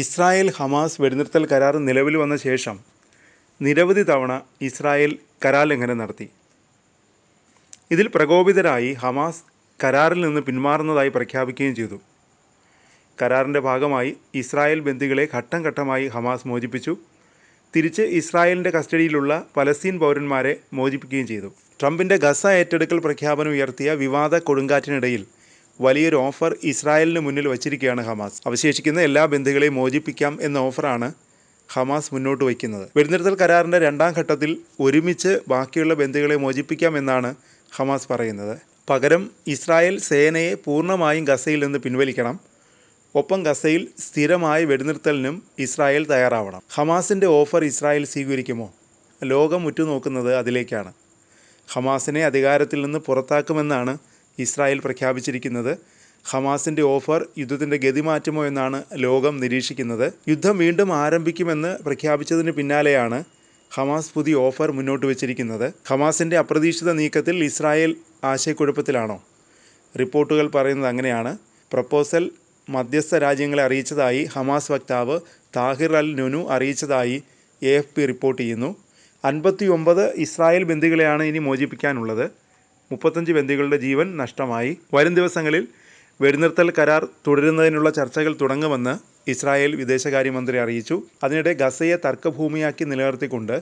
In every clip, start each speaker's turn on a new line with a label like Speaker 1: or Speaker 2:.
Speaker 1: Israel Hamas വെടിനിർത്തൽ കരാർ നിലവിൽ വന്ന ശേഷം നിരവധി തവണ ഇസ്രായേൽ കരാർ ലംഘനം നടത്തി. ഇതിൽ പ്രകോപിതരായി ഹമാസ് കരാറിൽ നിന്ന് പിന്മാറുന്നതായി പ്രഖ്യാപിക്കുകയും ചെയ്തു. കരാറിൻ്റെ ഭാഗമായി ഇസ്രായേൽ ബന്ദികളെ ഘട്ടം ഘട്ടമായി ഹമാസ് മോചിപ്പിച്ചു. തിരിച്ച് ഇസ്രായേലിൻ്റെ കസ്റ്റഡിയിലുള്ള പലസ്തീൻ പൗരന്മാരെ മോചിപ്പിക്കുകയും ചെയ്തു. ട്രംപിൻ്റെ ഗസ ഏറ്റെടുക്കൽ പ്രഖ്യാപനം ഉയർത്തിയ വിവാദ കൊടുങ്കാറ്റിനിടയിൽ വലിയൊരു ഓഫർ ഇസ്രായേലിന് മുന്നിൽ വച്ചിരിക്കുകയാണ് ഹമാസ്. അവശേഷിക്കുന്ന എല്ലാ ബന്ദികളെയും മോചിപ്പിക്കാം എന്ന ഓഫറാണ് ഹമാസ് മുന്നോട്ട് വയ്ക്കുന്നത്. വെടിനിർത്തൽ കരാറിൻ്റെ രണ്ടാം ഘട്ടത്തിൽ ഒരുമിച്ച് ബാക്കിയുള്ള ബന്ദികളെ മോചിപ്പിക്കാം എന്നാണ് ഹമാസ് പറയുന്നത്. പകരം ഇസ്രായേൽ സേനയെ പൂർണ്ണമായും ഗസയിൽ നിന്ന് പിൻവലിക്കണം. ഒപ്പം ഗസയിൽ സ്ഥിരമായ വെടിനിർത്തലിനും ഇസ്രായേൽ തയ്യാറാവണം. ഹമാസിൻ്റെ ഓഫർ ഇസ്രായേൽ സ്വീകരിക്കുമോ? ലോകം ഉറ്റുനോക്കുന്നത് അതിലേക്കാണ്. ഹമാസിനെ അധികാരത്തിൽ നിന്ന് പുറത്താക്കുമെന്നാണ് ഇസ്രായേൽ പ്രഖ്യാപിച്ചിരിക്കുന്നത്. ഹമാസിൻ്റെ ഓഫർ യുദ്ധത്തിൻ്റെ ഗതി മാറ്റുമോ എന്നാണ് ലോകം നിരീക്ഷിക്കുന്നത്. യുദ്ധം വീണ്ടും ആരംഭിക്കുമെന്ന് പ്രഖ്യാപിച്ചതിന് പിന്നാലെയാണ് ഹമാസ് പുതിയ ഓഫർ മുന്നോട്ട് വച്ചിരിക്കുന്നത്. ഹമാസിൻ്റെ അപ്രതീക്ഷിത നീക്കത്തിൽ ഇസ്രായേൽ ആശയക്കുഴപ്പത്തിലാണോ? റിപ്പോർട്ടുകൾ പറയുന്നത് അങ്ങനെയാണ്. പ്രപ്പോസൽ മധ്യസ്ഥ രാജ്യങ്ങളെ അറിയിച്ചതായി ഹമാസ് വക്താവ് താഹിർ അൽ നുനു അറിയിച്ചതായി AFP റിപ്പോർട്ട് ചെയ്യുന്നു. 59 ഇസ്രായേൽ ബന്ദികളെയാണ് ഇനി മോചിപ്പിക്കാനുള്ളത്. 35 ബന്ദികളുടെ ജീവൻ നഷ്ടമായി. വരും ദിവസങ്ങളിൽ വെടിനിർത്തൽ കരാർ തുടരുന്നതിനുള്ള ചർച്ചകൾ തുടങ്ങുമെന്ന് ഇസ്രായേൽ വിദേശകാര്യമന്ത്രി അറിയിച്ചു. അതിനിടെ ഗസയെ തർക്കഭൂമിയാക്കി നിലനിർത്തിക്കൊണ്ട്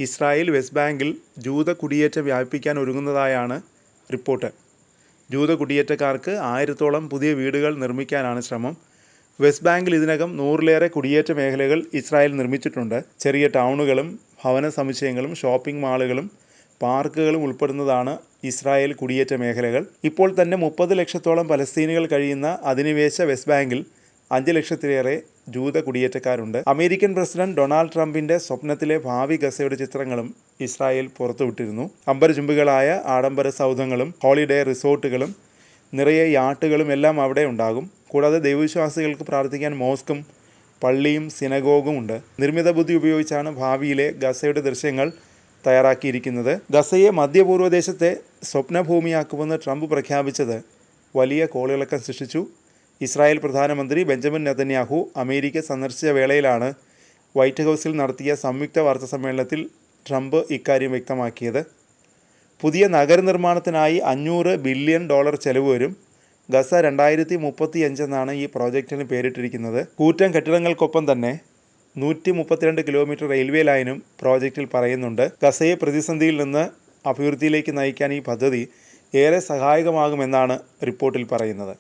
Speaker 1: ഇസ്രായേൽ വെസ്റ്റ് ബാങ്കിൽ ജൂത കുടിയേറ്റം വ്യാപിപ്പിക്കാൻ ഒരുങ്ങുന്നതായാണ് റിപ്പോർട്ട്. ജൂത കുടിയേറ്റക്കാർക്ക് 1000-ഓളം പുതിയ വീടുകൾ നിർമ്മിക്കാനാണ് ശ്രമം. വെസ്റ്റ് ബാങ്കിൽ ഇതിനകം 100-ലേറെ കുടിയേറ്റ മേഖലകൾ ഇസ്രായേൽ നിർമ്മിച്ചിട്ടുണ്ട്. ചെറിയ ടൗണുകളും ഭവന സമുച്ചയങ്ങളും ഷോപ്പിംഗ് മാളുകളും പാർക്കുകളും ഉൾപ്പെടുന്നതാണ് ഇസ്രായേൽ കുടിയേറ്റ മേഖലകൾ. ഇപ്പോൾ തന്നെ 30 ലക്ഷത്തോളം പലസ്തീനികൾ കഴിയുന്ന അധിനിവേശ വെസ്റ്റ് ബാങ്കിൽ 5 ലക്ഷത്തിലേറെ ജൂത കുടിയേറ്റക്കാരുണ്ട്. അമേരിക്കൻ പ്രസിഡന്റ് ഡൊണാൾഡ് ട്രംപിൻ്റെ സ്വപ്നത്തിലെ ഭാവി ഗസയുടെ ചിത്രങ്ങളും ഇസ്രായേൽ പുറത്തുവിട്ടിരുന്നു. അമ്പരചുംബികളായ ആഡംബര സൗധങ്ങളും ഹോളിഡേ റിസോർട്ടുകളും നിറയെ യാട്ടുകളും എല്ലാം അവിടെ ഉണ്ടാകും. കൂടാതെ ദൈവവിശ്വാസികൾക്ക് പ്രാർത്ഥിക്കാൻ മോസ്കും പള്ളിയും സിനഗോഗും ഉണ്ട്. നിർമ്മിത ബുദ്ധി ഉപയോഗിച്ചാണ് ഭാവിയിലെ ഗസയുടെ ദൃശ്യങ്ങൾ തയ്യാറാക്കിയിരിക്കുന്നത്. ഗസയെ മധ്യപൂർവ്വദേശത്തെ സ്വപ്നഭൂമിയാക്കുമെന്ന് ട്രംപ് പ്രഖ്യാപിച്ചത് വലിയ കോളിളക്കം സൃഷ്ടിച്ചു. ഇസ്രായേൽ പ്രധാനമന്ത്രി ബെഞ്ചമിൻ നെതന്യാഹു അമേരിക്ക സന്ദർശിച്ച വേളയിലാണ് വൈറ്റ് ഹൗസിൽ നടത്തിയ സംയുക്ത വാർത്താസമ്മേളനത്തിൽ ട്രംപ് ഇക്കാര്യം വ്യക്തമാക്കിയത്. പുതിയ നഗരനിർമ്മാണത്തിനായി $500 ബില്യൺ ചെലവ് വരും. ഗസ 2035 എന്നാണ് ഈ പ്രോജക്റ്റിന് പേരിട്ടിരിക്കുന്നത്. കൂറ്റൻ കെട്ടിടങ്ങൾക്കൊപ്പം തന്നെ 132 കിലോമീറ്റർ റെയിൽവേ ലൈനും പ്രോജക്റ്റിൽ പറയുന്നുണ്ട്. ഗസയെ പ്രതിസന്ധിയിൽ നിന്ന് അഭിവൃദ്ധിയിലേക്ക് നയിക്കാൻ ഈ പദ്ധതി ഏറെ സഹായകമാകുമെന്നാണ് റിപ്പോർട്ടിൽ പറയുന്നത്.